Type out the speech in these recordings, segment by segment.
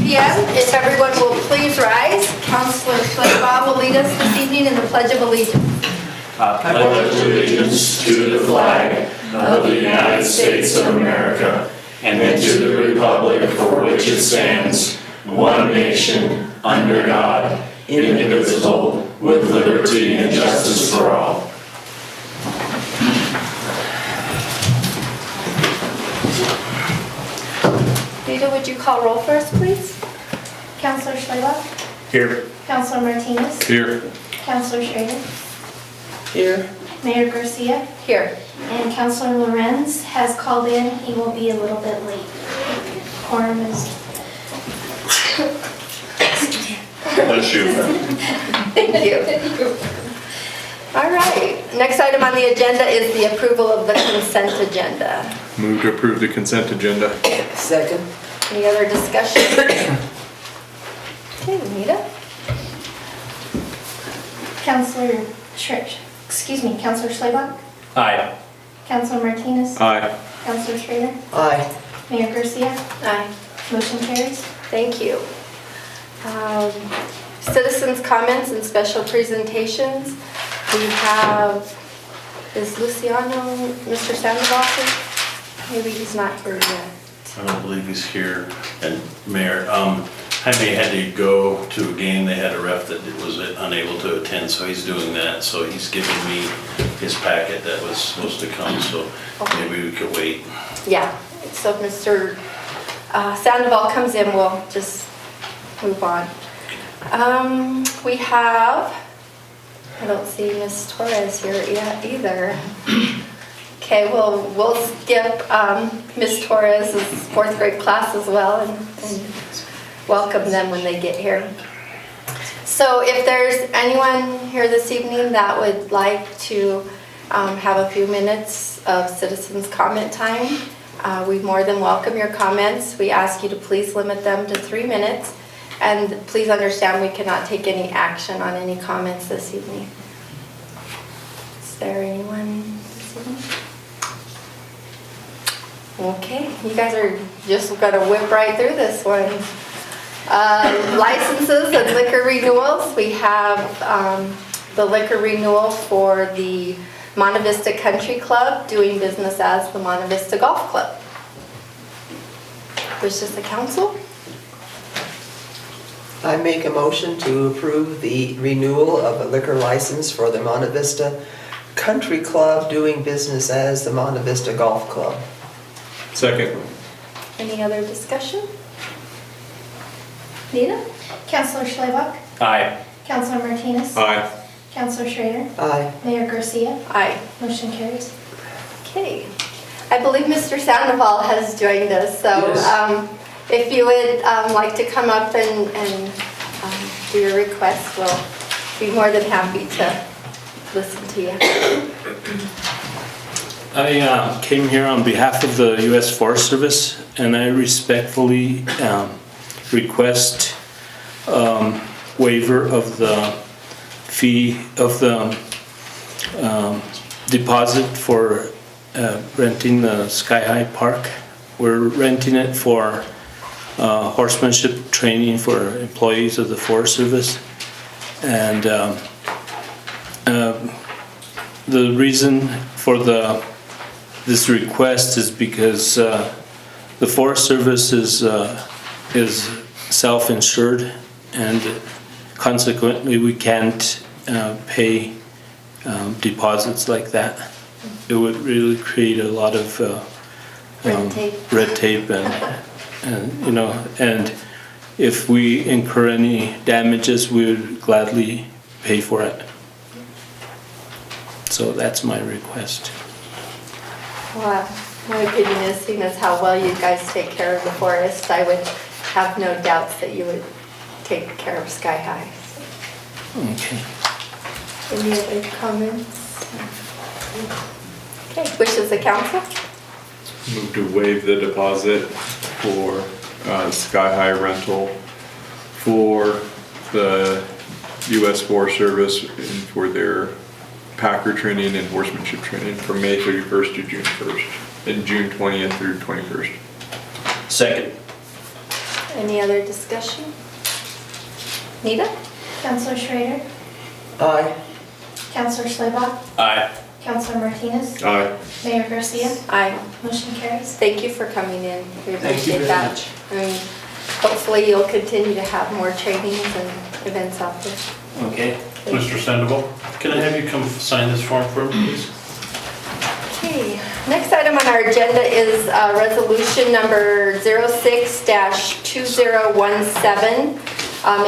p.m. If everyone will please rise, Councilor Schlegelbaum will lead us this evening in the Pledge of Allegiance. I pledge allegiance to the flag of the United States of America and to the republic for which it stands, one nation, under God, indivisible, with liberty and justice for all. Rita, would you call roll for us, please? Councilor Schlegelbaum? Here. Councilor Martinez? Here. Councilor Schrader? Here. Mayor Garcia? Here. And Councilor Lorenz has called in. He will be a little bit late. Quorum is... Bless you. Thank you. All right. Next item on the agenda is the approval of the consent agenda. Move to approve the consent agenda. Second. Any other discussion? Okay, Anita? Councilor Schlegelbaum? Aye. Councilor Martinez? Aye. Councilor Schrader? Aye. Mayor Garcia? Aye. Motion carries. Thank you. Citizens' comments and special presentations. We have, is Luciano, Mr. Sandoval here? Maybe he's not here yet. I don't believe he's here. And Mayor, Jaime had to go to a game. They had a ref that was unable to attend, so he's doing that. So he's giving me his packet that was supposed to come, so maybe we could wait. Yeah, so if Mr. Sandoval comes in, we'll just move on. We have, I don't see Ms. Torres here yet either. Okay, well, we'll skip Ms. Torres' 4th grade class as well and welcome them when they get here. So if there's anyone here this evening that would like to have a few minutes of citizens' comment time, we more than welcome your comments. We ask you to please limit them to 3 minutes. And please understand we cannot take any action on any comments this evening. Is there anyone this evening? Okay, you guys are just gonna whip right through this one. Licenses and liquor renewals. We have the liquor renewal for the Monte Vista Country Club doing business as the Monte Vista Golf Club. Wishes the council? I make a motion to approve the renewal of a liquor license for the Monte Vista Country Club doing business as the Monte Vista Golf Club. Second. Any other discussion? Nita? Councilor Schlegelbaum? Aye. Councilor Martinez? Aye. Councilor Schrader? Aye. Mayor Garcia? Aye. Motion carries. Okay. I believe Mr. Sandoval has joined us, so Yes. if you would like to come up and do your request, we'll be more than happy to listen to you. I came here on behalf of the U.S. Forest Service, and I respectfully request waiver of the fee of the deposit for renting the Sky High Park. We're renting it for horsemanship training for employees of the Forest Service, and the reason for this request is because the Forest Service is self-insured, and consequently we can't pay deposits like that. It would really create a lot of red tape and if we incur any damages, we would gladly pay for it. So that's my request. Well, my opinion is, seeing as how well you guys take care of the forest, I would have no doubts that you would take care of Sky High. Okay. Any other comments? Okay, wishes the council? Move to waive the deposit for Sky High rental for the U.S. Forest Service and for their Packer training and horsemanship training from May 31st to June 1st and June 20th through 21st. Second. Any other discussion? Nita? Counselor Schrader, Aye. Counselor Schleba, Aye. Counselor Martinez, Aye. Mayor Garcia. Aye. Motion carries. Thank you for coming in. We Thank you appreciate very that. much. And hopefully you'll continue to have more trainings and events out there. Okay. Mr. Sandoval, can I have you come sign this form for me, please? Okay, next item on our agenda is resolution number 06-2017.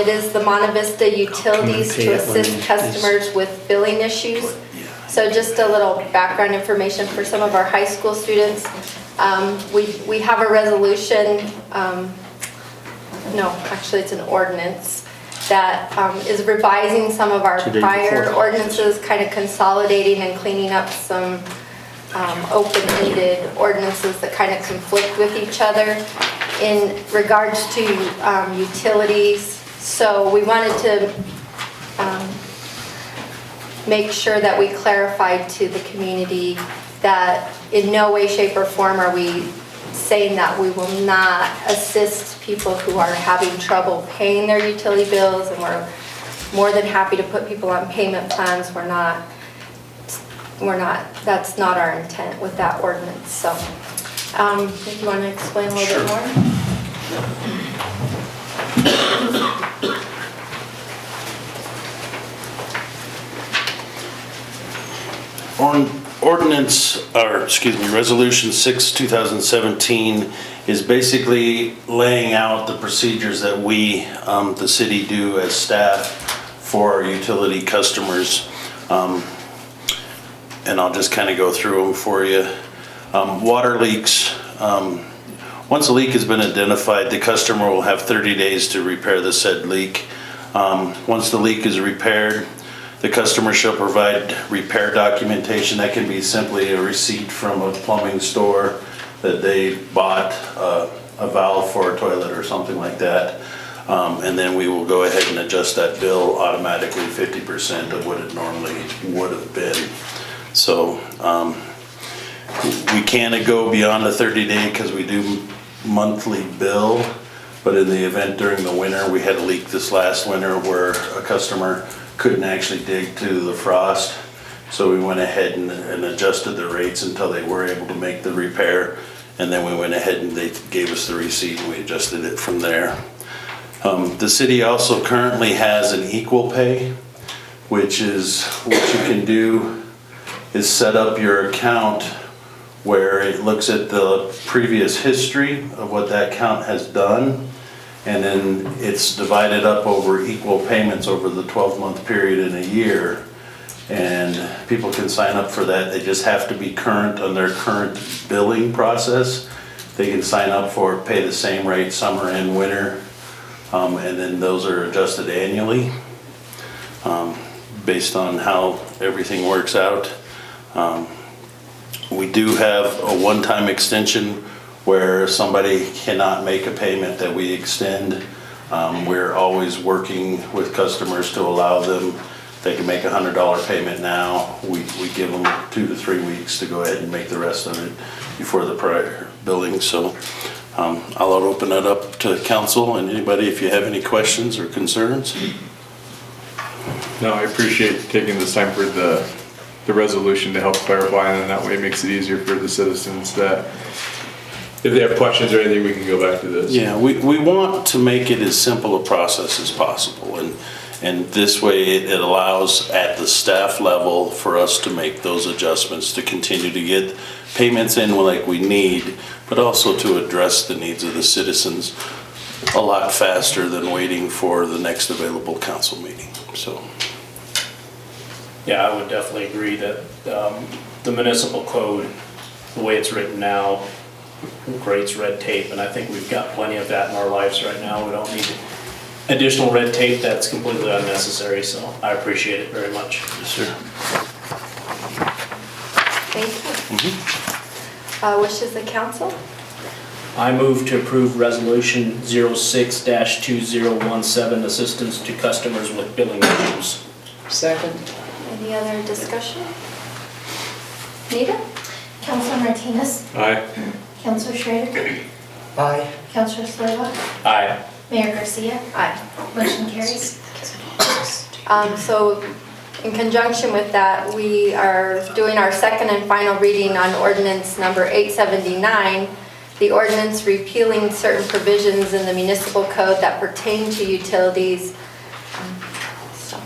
It is the Monte Vista Utilities pay to it when assist it customers with billing issues. So just a little background information for some of our high school students. We have a resolution, no, actually it's an ordinance that is revising some of our Today prior before. ordinances, kind of consolidating and cleaning up some open-ended ordinances that kind of conflict with each other in regards to utilities. So we wanted to make sure that we clarified to the community that in no way, shape, or form are we saying that we will not assist people who are having trouble paying their utility bills, and we're more than happy to put people on payment plans. We're not, that's not our intent with that ordinance. So if you want to explain a little bit more? Resolution 6, 2017 is basically laying out the procedures that we, the city, do as staff for our utility customers. And I'll just kind of go through them for you. Water leaks. Once a leak has been identified, the customer will have 30 days to repair the said leak. Once the leak is repaired, the customer shall provide repair documentation. That can be simply a receipt from a plumbing store that they bought a valve for a toilet or something like that. And then we will go ahead and adjust that bill automatically 50% of what it normally would have been. So we can't go beyond the 30-day because we do monthly bill. But in the event during the winter, we had a leak this last winter where a customer couldn't actually dig to the frost. So we went ahead and adjusted the rates until they were able to make the repair. And then we went ahead and they gave us the receipt and we adjusted it from there. The city also currently has an equal pay, which is what you can do is set up your account where it looks at the previous history of what that account has done, and then it's divided up over equal payments over the 12-month period in a year. And people can sign up for that. They just have to be current on their current billing process. They can sign up for it, pay the same rate summer and winter, and then those are adjusted annually based on how everything works out. We do have a one-time extension where somebody cannot make a payment that we extend. We're always working with customers to allow them, they can make a $100 payment now. We give them 2 to 3 weeks to go ahead and make the rest of it before the prior billing. So I'll open it up to council and anybody if you have any questions or concerns. No, I appreciate taking this time for the resolution to help clarify, and then that way it makes it easier for the citizens that if they have questions or anything, we can go back to this. Yeah, we want to make it as simple a process as possible, and this way it allows at the staff level for us to make those adjustments to continue to get payments in like we need, but also to address the needs of the citizens a lot faster than waiting for the next available council meeting, so. Yeah, I would definitely agree that the municipal code, the way it's written now, creates red tape, and I think we've got plenty of that in our lives right now. We don't need additional red tape that's completely unnecessary, so I appreciate it very much. Yes, sir. Thank you. Wishes of council? I move to approve resolution 06-2017, assistance to customers with billing issues. Second. Any other discussion? Nita? Counselor Martinez, Aye. Counselor Schrader, Aye. Counselor Slayla? Aye. Mayor Garcia? Aye. Motion carries. So in conjunction with that, we are doing our second and final reading on ordinance number 879, the ordinance repealing certain provisions in the municipal code that pertain to utilities. So,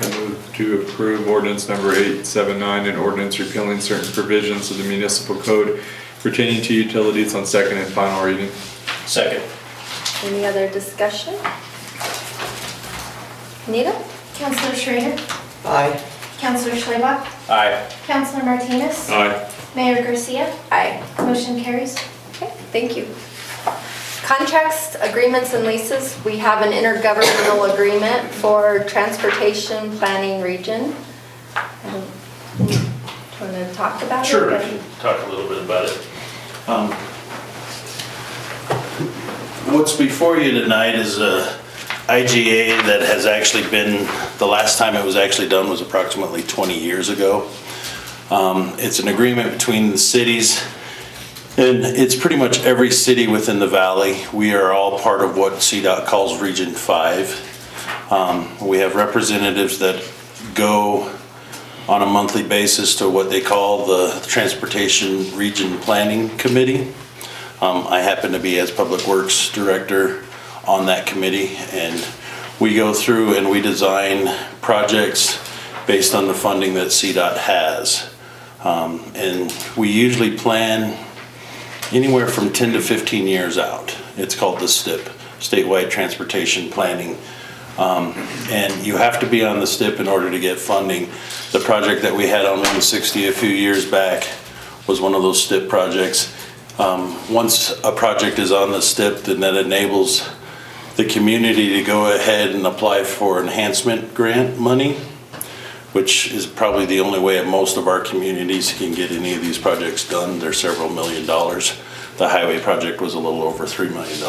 I move to approve ordinance number 879, an ordinance repealing certain provisions of the municipal code pertaining to utilities on second and final reading. Second. any other discussion? Anita? Counselor Schrader? Aye. Counselor Schlebach? Aye. Counselor Martinez? Aye. Mayor Garcia? Aye. Motion carries. Okay, thank you. Contracts, agreements, and leases. We have an intergovernmental agreement for transportation planning region. Do you want to talk about it? Sure, I can talk a little bit about it. What's before you tonight is a IGA that has actually been, the last time it was actually done was approximately 20 years ago. It's an agreement between the cities, and it's pretty much every city within the valley. We are all part of what CDOT calls Region 5. We have representatives that go on a monthly basis to what they call the Transportation Region Planning Committee. I happen to be, as Public Works Director, on that committee, and we go through and we design projects based on the funding that CDOT has. And we usually plan anywhere from 10 to 15 years out. It's called the STIP, Statewide Transportation Planning. And you have to be on the STIP in order to get funding. The project that we had on 160 a few years back was one of those STIP projects. Once a project is on the STIP, then that enables the community to go ahead and apply for enhancement grant money, which is probably the only way most of our communities can get any of these projects done. They're several $1 million. The highway project was a little over $3 million.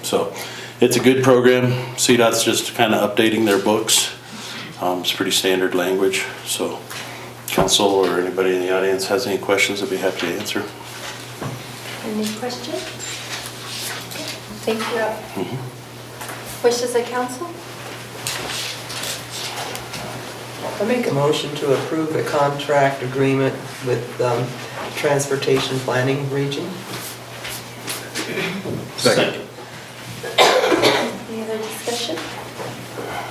So it's a good program. CDOT's just kind of updating their books. It's pretty standard language. So council or anybody in the audience has any questions, I'd be happy to answer. Any questions? Thank you. Wishes of council? I make a motion to approve a contract agreement with Transportation Planning Region. Second. Any other discussion?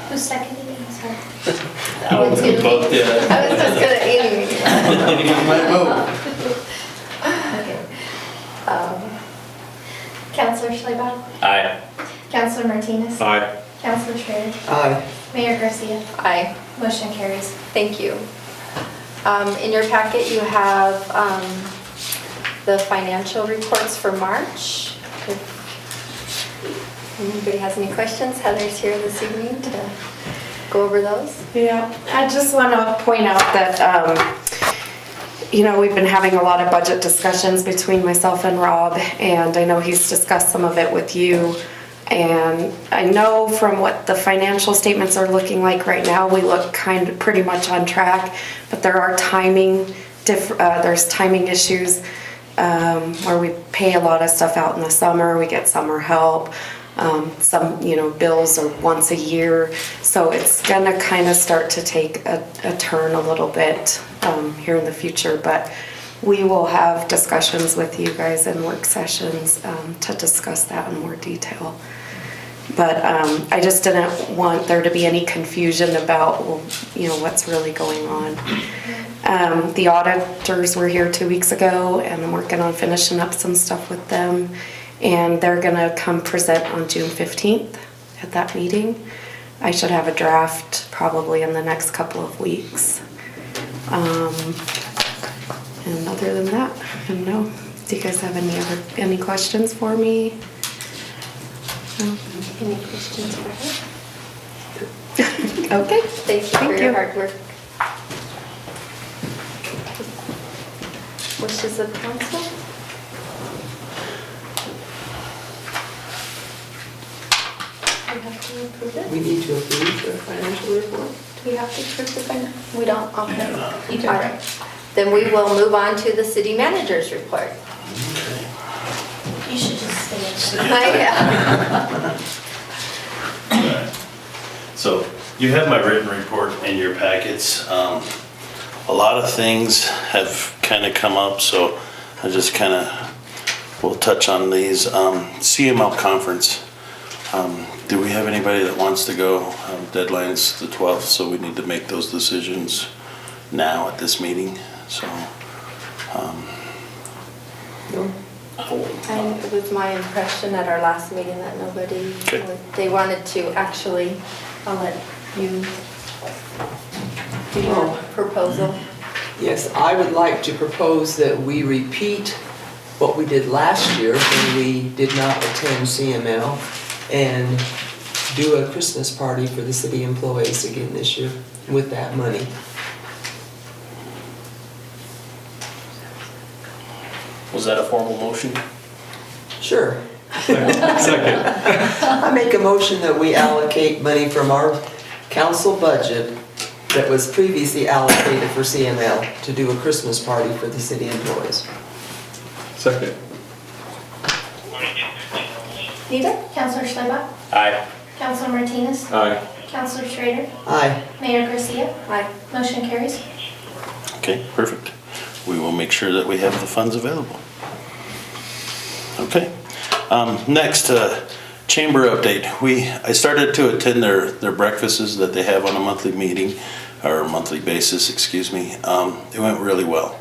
Who seconded it? I'm sorry. We both did. I was just gonna Amy. Okay. Counselor Schlebach? Aye. Counselor Martinez? Aye. Counselor Schrader? Aye. Mayor Garcia? Aye. Motion carries. Thank you. In your packet, you have the financial reports for March. If anybody has any questions, Heather's here this evening to go over those. Yeah, I just want to point out that, we've been having a lot of budget discussions between myself and Rob, and I know he's discussed some of it with you. And I know from what the financial statements are looking like right now, we look pretty much on track, but there are there's timing issues where we pay a lot of stuff out in the summer, we get summer help. Some, bills are once a year, so it's gonna kind of start to take a turn a little bit here in the future, but we will have discussions with you guys in work sessions to discuss that in more detail. But I just didn't want there to be any confusion about, what's really going on. The auditors were here 2 weeks ago, and I'm working on finishing up some stuff with them. And they're gonna come present on June 15th at that meeting. I should have a draft probably in the next couple of weeks. And other than that, I don't know. Do you guys have any questions for me? No? Any questions for her? Okay. Thank you for your hard work. Wishes of council? We have to approve it? We need to approve the financial report. Do we have to approve the financial? We don't, okay. All right. Then we will move on to the city manager's report. You should just Yeah. So you have my written report in your packets. A lot of things have kind of come up, so I just kind of will touch on these. CML conference. Do we have anybody that wants to go? Deadline's the 12th, so we need to make those decisions now at this meeting. So, And it was my impression at our last meeting that nobody, Okay. they wanted to actually, I'll let you do your proposal. Yes, I would like to propose that we repeat what we did last year when we did not attend CML and do a Christmas party for the city employees again this year with that money. Was that a formal motion? Sure. Second. I make a motion that we allocate money from our council budget that was previously allocated for CML to do a Christmas party for the city employees. Second. Rita? Counselor Schleba? Aye. Counselor Martinez? Aye. Counselor Schrader? Aye. Mayor Garcia? Aye. Motion carries. okay, perfect. We will make sure that we have the funds available. Okay. Next, chamber update. I started to attend their breakfasts that they have on a monthly meeting, or a monthly basis, excuse me. It went really well.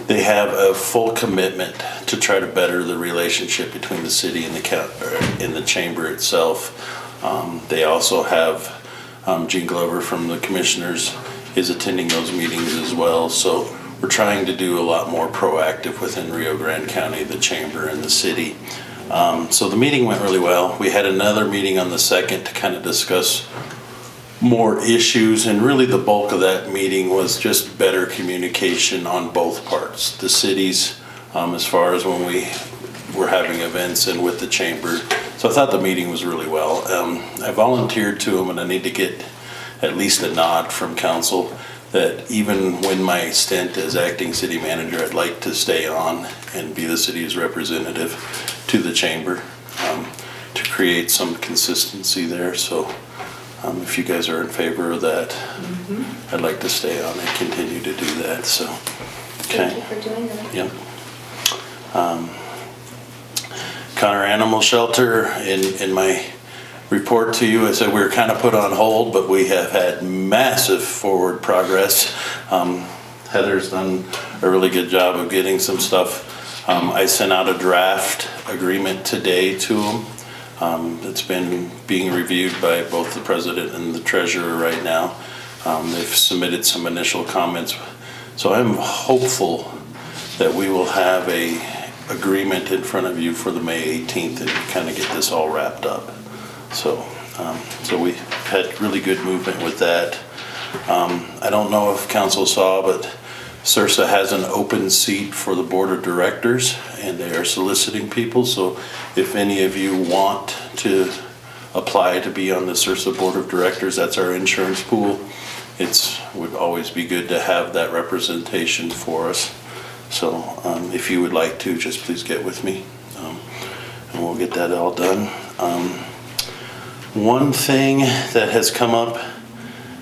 They have a full commitment to try to better the relationship between the city and the chamber itself. They also have Gene Glover from the commissioners is attending those meetings as well. So we're trying to do a lot more proactive within Rio Grande County, the chamber and the city. So the meeting went really well. We had another meeting on the 2nd to kind of discuss more issues, and really the bulk of that meeting was just better communication on both parts. The cities, as far as when we were having events, and with the chamber. So I thought the meeting was really well. I volunteered to them, and I need to get at least a nod from council that even when my stint as acting city manager, I'd like to stay on and be the city's representative to the chamber, to create some consistency there. So if you guys are in favor of that, I'd like to stay on and continue to do that. So, okay. Thank you for doing that. Yep. Connor Animal Shelter, in my report to you, I said we were kind of put on hold, but we have had massive forward progress. Heather's done a really good job of getting some stuff. I sent out a draft agreement today to them. It's been being reviewed by both the president and the treasurer right now. They've submitted some initial comments. So I'm hopeful that we will have a agreement in front of you for the May 18th and kind of get this all wrapped up. So we had really good movement with that. I don't know if council saw, but CIRSA has an open seat for the board of directors, and they are soliciting people. So if any of you want to apply to be on the CIRSA board of directors, that's our insurance pool. Would always be good to have that representation for us. So if you would like to, just please get with me, and we'll get that all done. One thing that has come up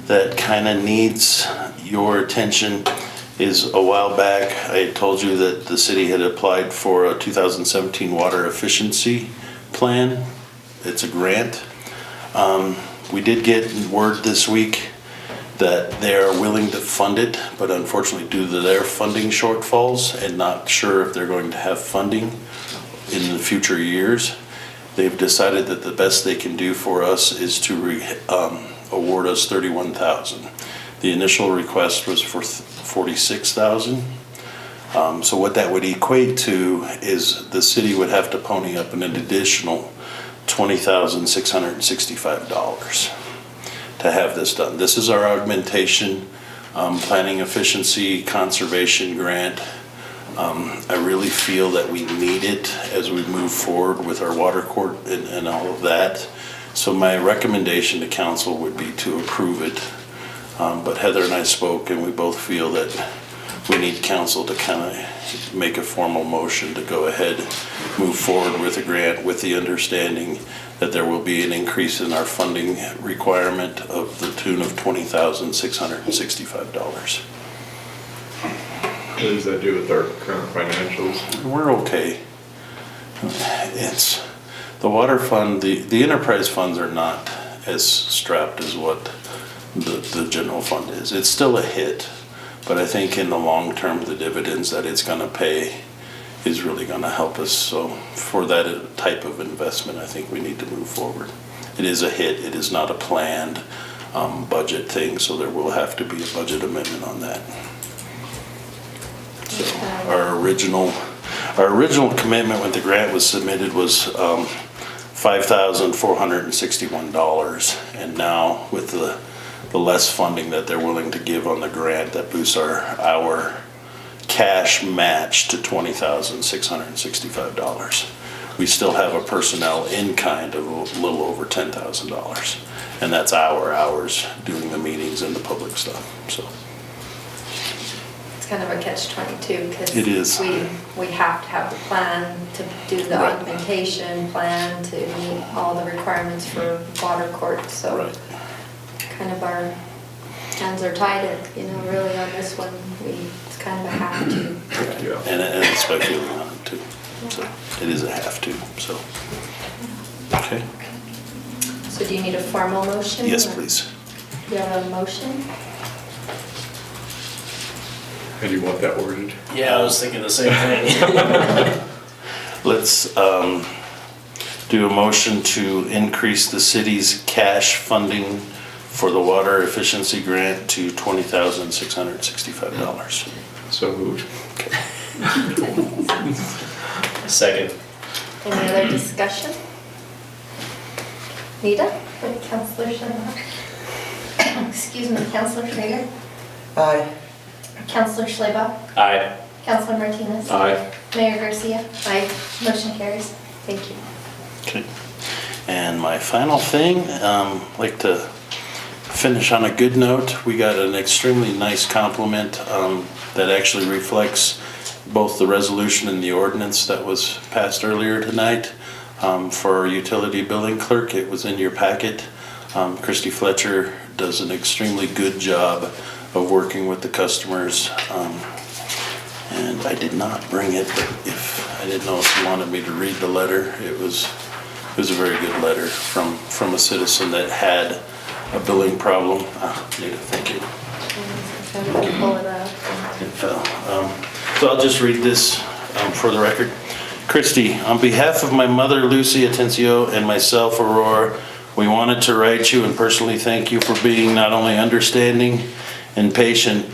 that kind of needs your attention is, a while back I told you that the city had applied for a 2017 water efficiency plan. It's a grant. We did get word this week that they are willing to fund it, but unfortunately due to their funding shortfalls and not sure if they're going to have funding in the future years, they've decided that the best they can do for us is to award us $31,000. The initial request was for $46,000. So what that would equate to is the city would have to pony up an additional $20,665 to have this done. This is our augmentation, planning efficiency, conservation grant. I really feel that we need it as we move forward with our water court and all of that. So my recommendation to council would be to approve it. But Heather and I spoke, and we both feel that we need council to kind of make a formal motion to go ahead, move forward with a grant with the understanding that there will be an increase in our funding requirement of the tune of $20,665. What does that do with our current financials? We're okay. It's, the water fund, the enterprise funds are not as strapped as what the general fund is. It's still a hit, but I think in the long term, the dividends that it's gonna pay is really gonna help us. So for that type of investment, I think we need to move forward. It is a hit, it is not a planned budget thing, so there will have to be a budget amendment on that. So our original commitment when the grant was submitted was $5,461, and now with the less funding that they're willing to give on the grant, that boosts our cash match to $20,665. We still have a personnel in kind of a little over $10,000, and that's our hours doing the meetings and the public stuff. So It's kind of a catch-22 because it is. We have to have a plan to do the Right. augmentation plan to meet all the requirements for water court. So Right. kind of our hands are tied, really on this one. It's kind of a have to. Yeah. And it's speculating on it too. So it is a have to, so. Okay. So do you need a formal motion? Yes, or- please. Do you have a motion? How do you want that worded? Yeah, I was thinking the same thing. Let's do a motion to increase the city's cash funding for the water efficiency grant to $20,665. So moved. Second. Any other discussion? Nita? Counselor Schindler. Excuse me, Counselor Schrader. Aye. Counselor Schleba. Aye. Counselor Martinez. Aye. Mayor Garcia. Aye. Motion carries. Thank you. Okay. And my final thing, I'd like to finish on a good note. We got an extremely nice compliment that actually reflects both the resolution and the ordinance that was passed earlier tonight for our utility billing clerk. It was in your packet. Christy Fletcher does an extremely good job of working with the customers. And I did not bring it, but I didn't know if you wanted me to read the letter. It was a very good letter from a citizen that had a billing problem. Nita, thank you. So we can pull it up. It fell. So I'll just read this for the record. Christy, on behalf of my mother, Lucy Atencio, and myself, Aurora, we wanted to write you and personally thank you for being not only understanding and patient,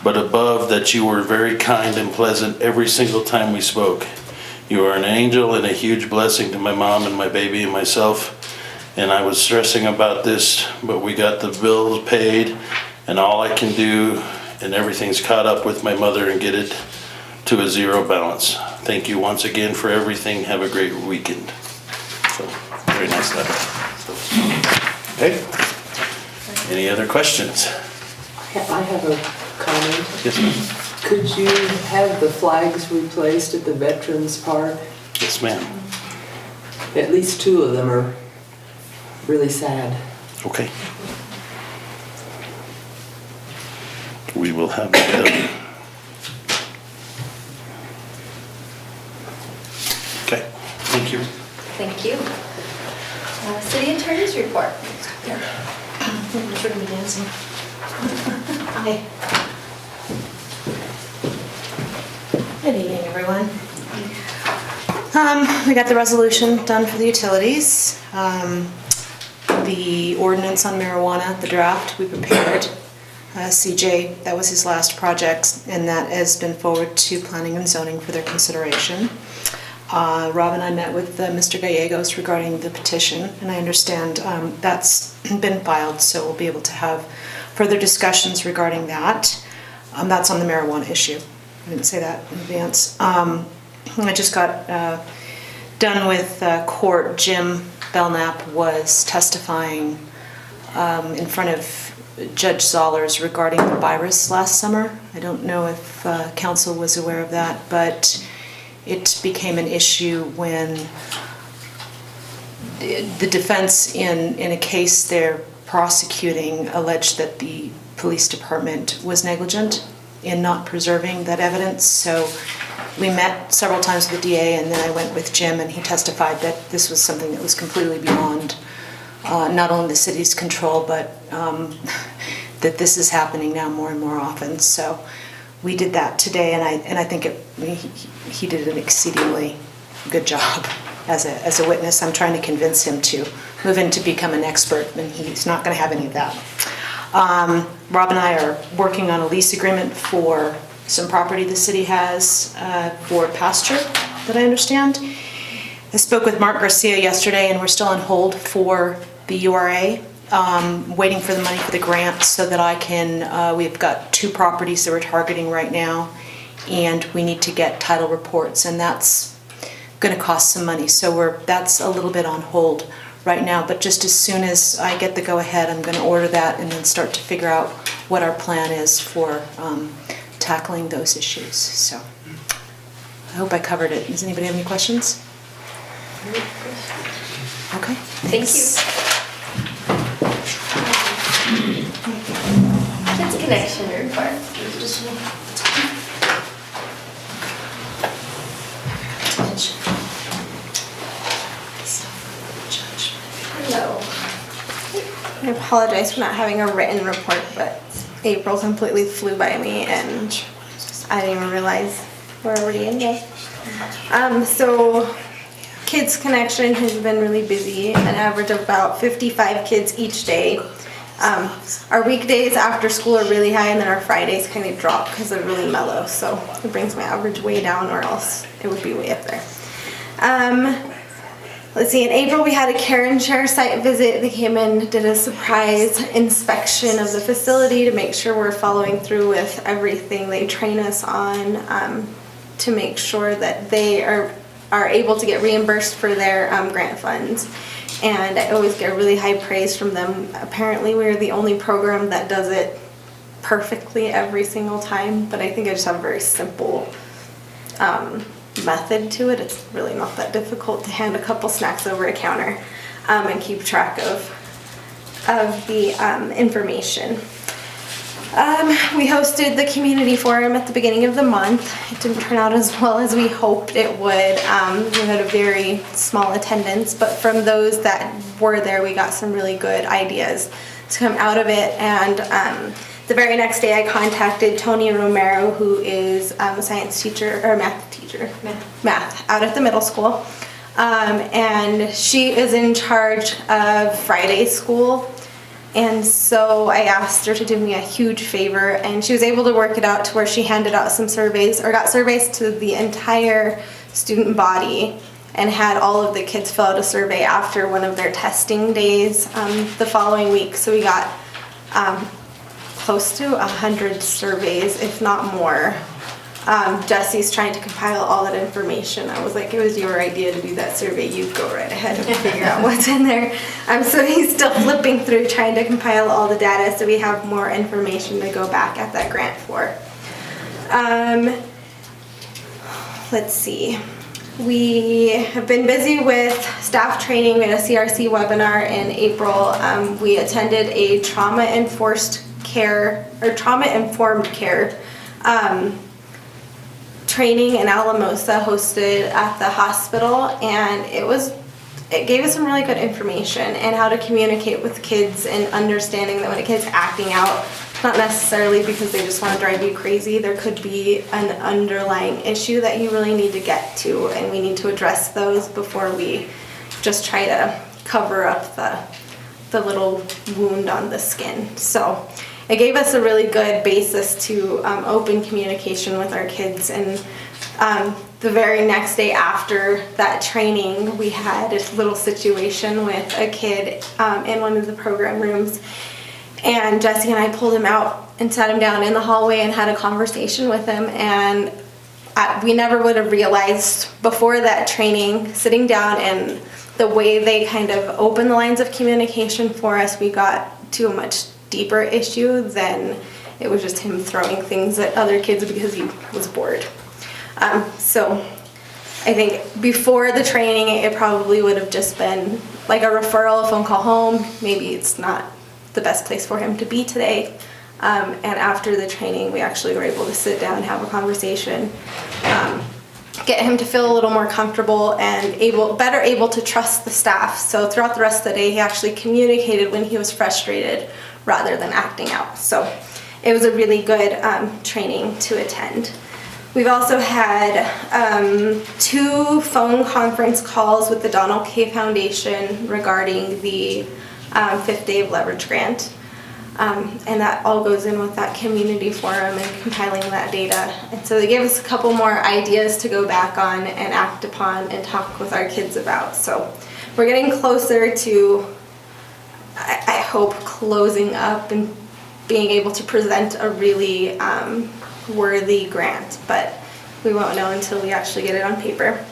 but above that you were very kind and pleasant every single time we spoke. You are an angel and a huge blessing to my mom and my baby and myself. And I was stressing about this, but we got the bills paid, and all I can do, and everything's caught up with my mother and get it to a zero balance. Thank you once again for everything. Have a great weekend. So, very nice letter. So, okay. Any other questions? I have a comment. Yes, ma'am. Could you have the flags replaced at the Veterans Park? Yes, ma'am. At least two of them are really sad. Okay. We will have that done. Okay, thank you. Thank you. City Attorney's report. Hi. Good evening, everyone. We got the resolution done for the utilities. The ordinance on marijuana, the draft we prepared. CJ, that was his last project, and that has been forwarded to planning and zoning for their consideration. Rob and I met with Mr. Gallegos regarding the petition, and I understand that's been filed, so we'll be able to have further discussions regarding that. That's on the marijuana issue. I didn't say that in advance. I just got done with court. Jim Belknap was testifying in front of Judge Zollers regarding the virus last summer. I don't know if council was aware of that, but it became an issue when the defense in a case they're prosecuting alleged that the police department was negligent in not preserving that evidence. So we met several times with the DA, and then I went with Jim, and he testified that this was something that was completely beyond not only the city's control, but that this is happening now more and more often. So we did that today, and I think he did an exceedingly good job as a witness. I'm trying to convince him to move in to become an expert, and he's not going to have any of that. Rob and I are working on a lease agreement for some property the city has for pasture, that I understand. I spoke with Mark Garcia yesterday, and we're still on hold for the URA, waiting for the money for the grant so that I can, we've got 2 properties that we're targeting right now, and we need to get title reports, and that's going to cost some money. So that's a little bit on hold right now, but just as soon as I get the go-ahead, I'm going to order that and then start to figure out what our plan is for tackling those issues. So I hope I covered it. Does anybody have any questions? Okay. Thank you. Kids Connection report. Hello. I apologize for not having a written report, but April completely flew by me and I didn't even realize we're already in there. So Kids Connection has been really busy, an average of about 55 kids each day. Our weekdays after school are really high, and then our Fridays kind of drop because they're really mellow, so it brings my average way down, or else it would be way up there. Let's see, in April we had a care and share site visit. They came in, did a surprise inspection of the facility to make sure we're following through with everything they train us on, to make sure that they are able to get reimbursed for their grant funds. And I always get really high praise from them. Apparently we're the only program that does it perfectly every single time, but I think I just have a very simple method to it. It's really not that difficult to hand a couple snacks over a counter and keep track of the information. We hosted the community forum at the beginning of the month. It didn't turn out as well as we hoped it would. We had a very small attendance, but from those that were there, we got some really good ideas to come out of it. And the very next day I contacted Tony Romero, who is a science teacher, or math out at the middle school. And she is in charge of Friday school. And so I asked her to do me a huge favor, and she was able to work it out to where she handed out some surveys, or got surveys to the entire student body, and had all of the kids fill out a survey after one of their testing days the following week. So we got close to 100 surveys, if not more. Jesse's trying to compile all that information. I was like, it was your idea to do that survey. You go right ahead and figure out what's in there. So he's still flipping through trying to compile all the data so we have more information to go back at that grant for. Let's see. We have been busy with staff training. We had a CRC webinar in April. We attended a trauma-informed care training in Alamosa, hosted at the hospital, and it gave us some really good information and how to communicate with kids, and understanding that when a kid's acting out, not necessarily because they just want to drive you crazy, there could be an underlying issue that you really need to get to, and we need to address those before we just try to cover up the little wound on the skin. So it gave us a really good basis to open communication with our kids. And the very next day after that training, we had a little situation with a kid in one of the program rooms. And Jesse and I pulled him out and sat him down in the hallway and had a conversation with him. And we never would have realized before that training, sitting down, and the way they kind of opened the lines of communication for us, we got to a much deeper issue than it was just him throwing things at other kids because he was bored. So I think before the training, it probably would have just been like a referral, a phone call home. Maybe it's not the best place for him to be today. And after the training, we actually were able to sit down and have a conversation, get him to feel a little more comfortable and better able to trust the staff. So throughout the rest of the day, he actually communicated when he was frustrated rather than acting out. So it was a really good training to attend. We've also had 2 phone conference calls with the Donald K. Foundation regarding the 5th Day of Leverage grant. And that all goes in with that community forum and compiling that data. And so they gave us a couple more ideas to go back on and act upon and talk with our kids about. So we're getting closer to, I hope, closing up and being able to present a really worthy grant, but we won't know until we actually get it on paper.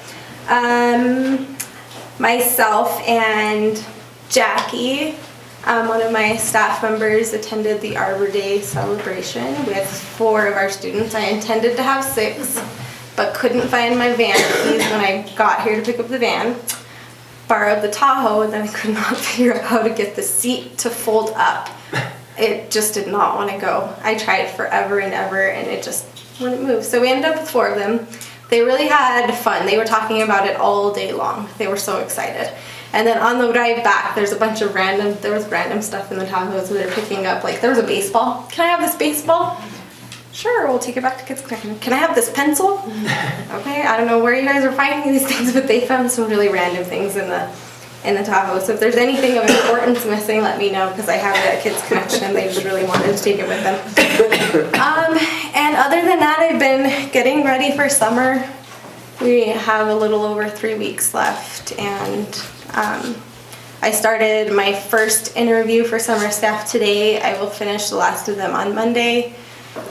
Myself and Jackie, one of my staff members, attended the Arbor Day celebration with 4 of our students. I intended to have 6, but couldn't find my van keys when I got here to pick up the van. Borrowed the Tahoe, and then I could not figure out how to get the seat to fold up. It just did not want to go. I tried forever and ever, and it just wouldn't move. So we ended up with 4 of them. They really had fun. They were talking about it all day long. They were so excited. And then on the drive back, there was random stuff in the Tahoe, so they were picking up, like, there was a baseball. Can I have this baseball? Sure, we'll take it back to Kids Connection. Can I have this pencil? Okay, I don't know where you guys are finding these things, but they found some really random things in the Tahoe. So if there's anything of importance missing, let me know, because I have it at Kids Connection. They just really wanted to take it with them. And other than that, I've been getting ready for summer. We have a little over 3 weeks left, and I started my first interview for summer staff today. I will finish the last of them on Monday.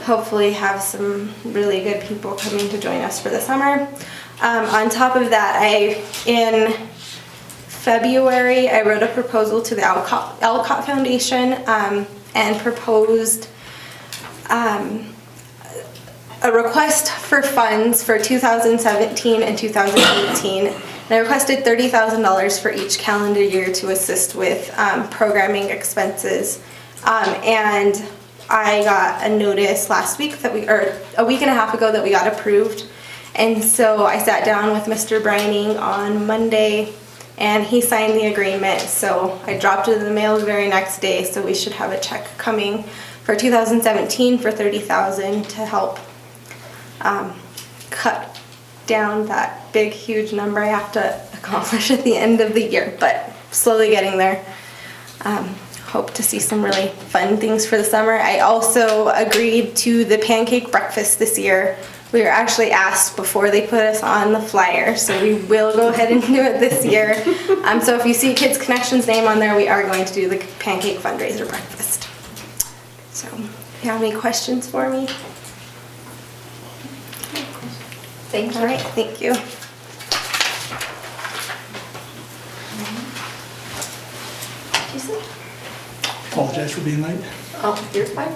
Hopefully have some really good people coming to join us for the summer. On top of that, in February, I wrote a proposal to the Alcott Foundation and proposed a request for funds for 2017 and 2018. And I requested $30,000 for each calendar year to assist with programming expenses. And I got a notice last week a week and a half ago that we got approved. And so I sat down with Mr. Brining on Monday, and he signed the agreement. So I dropped it in the mail the very next day, so we should have a check coming for 2017 for $30,000 to help cut down that big, huge number I have to accomplish at the end of the year, but slowly getting there. Hope to see some really fun things for the summer. I also agreed to the pancake breakfast this year. We were actually asked before they put us on the flyer, so we will go ahead and do it this year. So if you see Kids Connection's name on there, we are going to do the pancake fundraiser breakfast. So if you have any questions for me? Thank you. All right, thank you. Apologize for being late. Oh, you're fine.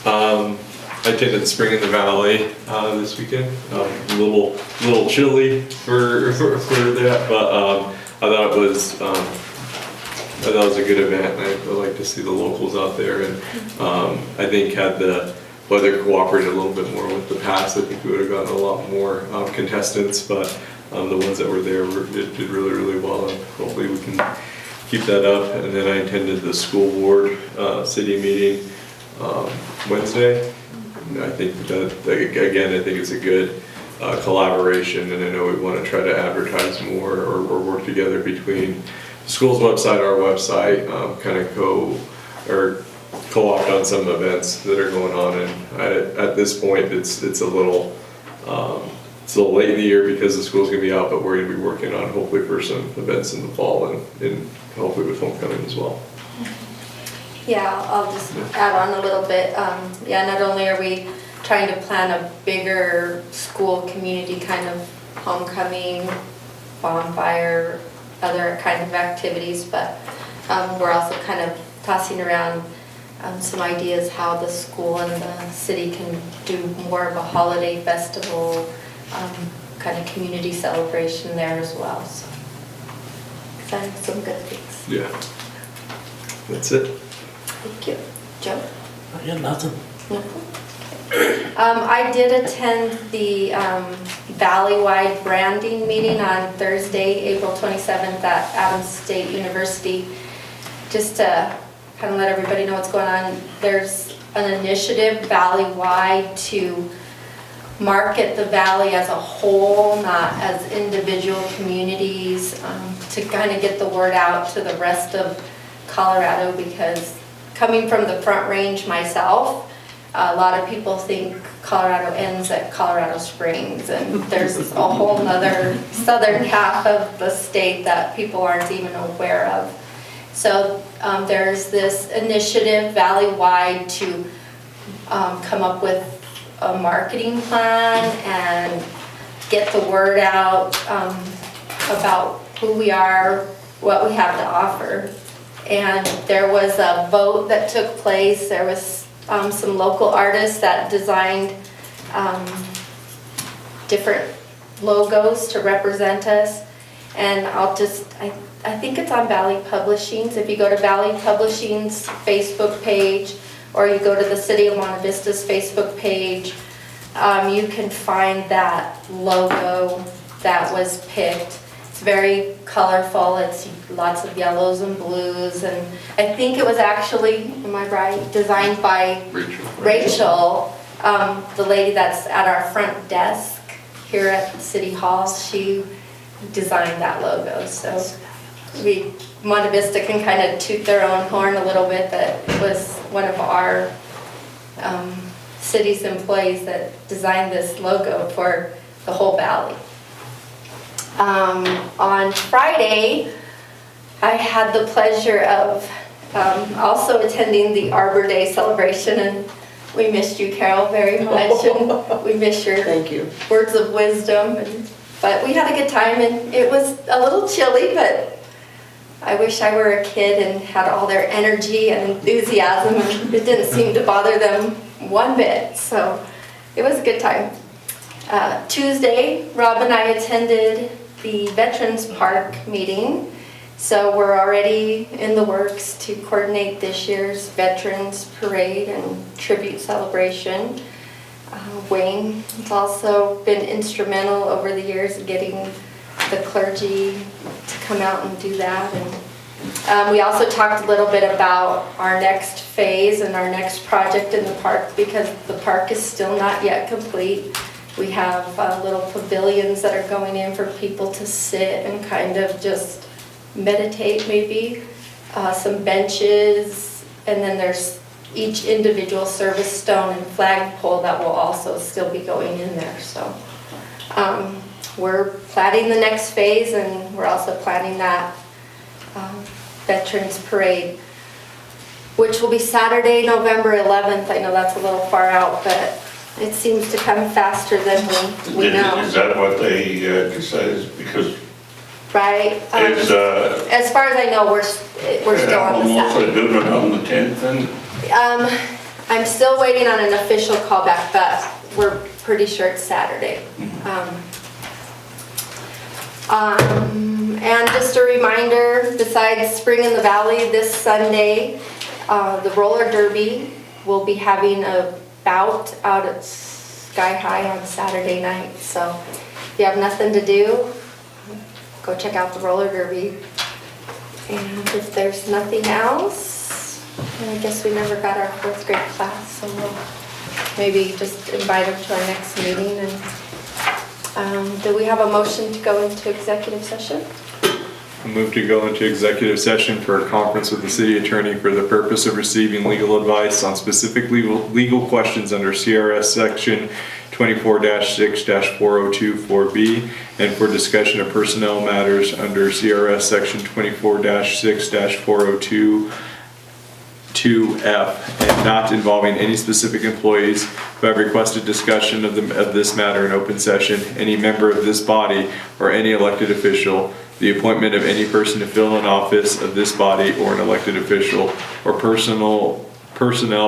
I attended Spring in the Valley this weekend. A little chilly for that, but I thought it was a good event. I like to see the locals out there, and I think had the weather cooperated a little bit more with the past, I think we would have gotten a lot more contestants. But the ones that were there did really, really well, and hopefully we can keep that up. And then I attended the school board city meeting Wednesday. And I think that, again, I think it's a good collaboration, and I know we want to try to advertise more or work together between the school's website, our website, kind of co-opt on some events that are going on. And at this point, it's a little late in the year because the school's gonna be out, but we're gonna be working on hopefully for some events in the fall and hopefully with homecoming as well. Yeah, I'll just add on a little bit. Yeah, not only are we trying to plan a bigger school community kind of homecoming, bonfire, other kind of activities, but we're also kind of tossing around some ideas how the school and the city can do more of a holiday festival, kind of community celebration there as well. So, excited for some good things. Yeah. That's it. Thank you. Joe? I got nothing. I did attend the Valley-wide branding meeting on Thursday, April 27th at Adams State University. Just to kind of let everybody know what's going on, there's an initiative Valley-wide to market the valley as a whole, not as individual communities, to kind of get the word out to the rest of Colorado, because coming from the Front Range myself, a lot of people think Colorado ends at Colorado Springs, and there's a whole nother southern half of the state that people aren't even aware of. So there's this initiative Valley-wide to come up with a marketing plan and get the word out about who we are, what we have to offer. And there was a vote that took place. There was some local artists that designed different logos to represent us. And I think it's on Valley Publishing's. If you go to Valley Publishing's Facebook page, or you go to the City of Monte Vista's Facebook page, you can find that logo that was picked. It's very colorful. It's lots of yellows and blues, and I think it was actually, am I right, designed by Rachel, the lady that's at our front desk here at City Hall. She designed that logo. So Monte Vista can kind of toot their own horn a little bit that it was one of our city's employees that designed this logo for the whole valley. On Friday, I had the pleasure of also attending the Arbor Day celebration, and we missed you, Carol, very much, and we miss your Thank you. words of wisdom. But we had a good time, and it was a little chilly, but I wish I were a kid and had all their energy and enthusiasm, and it didn't seem to bother them one bit, so it was a good time. Tuesday, Rob and I attended the Veterans Park meeting, so we're already in the works to coordinate this year's Veterans Parade and Tribute Celebration. Wayne has also been instrumental over the years in getting the clergy to come out and do that. And we also talked a little bit about our next phase and our next project in the park, because the park is still not yet complete. We have little pavilions that are going in for people to sit and kind of just meditate maybe, some benches, and then there's each individual service stone and flagpole that will also still be going in there. So we're planning the next phase, and we're also planning that Veterans Parade, which will be Saturday, November 11th. I know that's a little far out, but it seems to come faster than we know. Is that what they decided? Because Right? is As far as I know, we're still on the almost Saturday. doing it on the 10th then? I'm still waiting on an official callback, but we're pretty sure it's Saturday. And just a reminder, besides Spring in the Valley this Sunday, the roller derby will be having a bout out at Sky High on Saturday night. So if you have nothing to do, go check out the roller derby. And if there's nothing else, I guess we never got our 4th grade class, so we'll maybe just invite them to our next meeting. And do we have a motion to go into executive session? I move to go into executive session for a conference with the city attorney for the purpose of receiving legal advice on specific legal questions under CRS section 24-6-4024B, and for discussion of personnel matters under CRS section 24-6-4022F, and not involving any specific employees who have requested discussion of this matter in open session, any member of this body, or any elected official, the appointment of any person to fill an office of this body or an elected official, or personnel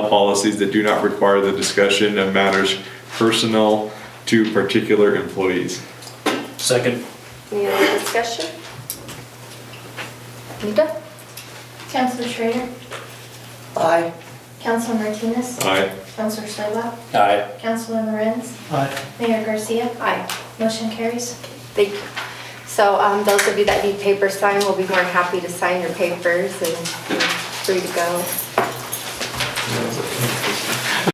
policies that do not require the discussion of matters personal to particular employees. Second. Any other discussion? Nita? Counselor Schrader? Aye. Counselor Martinez? Aye. Counselor Schleifer? Aye. Counselor Lorenz? Aye. Mayor Garcia? Aye. Motion carries. Thank you. So those of you that need paper signed, we'll be more than happy to sign your papers and you're free to go.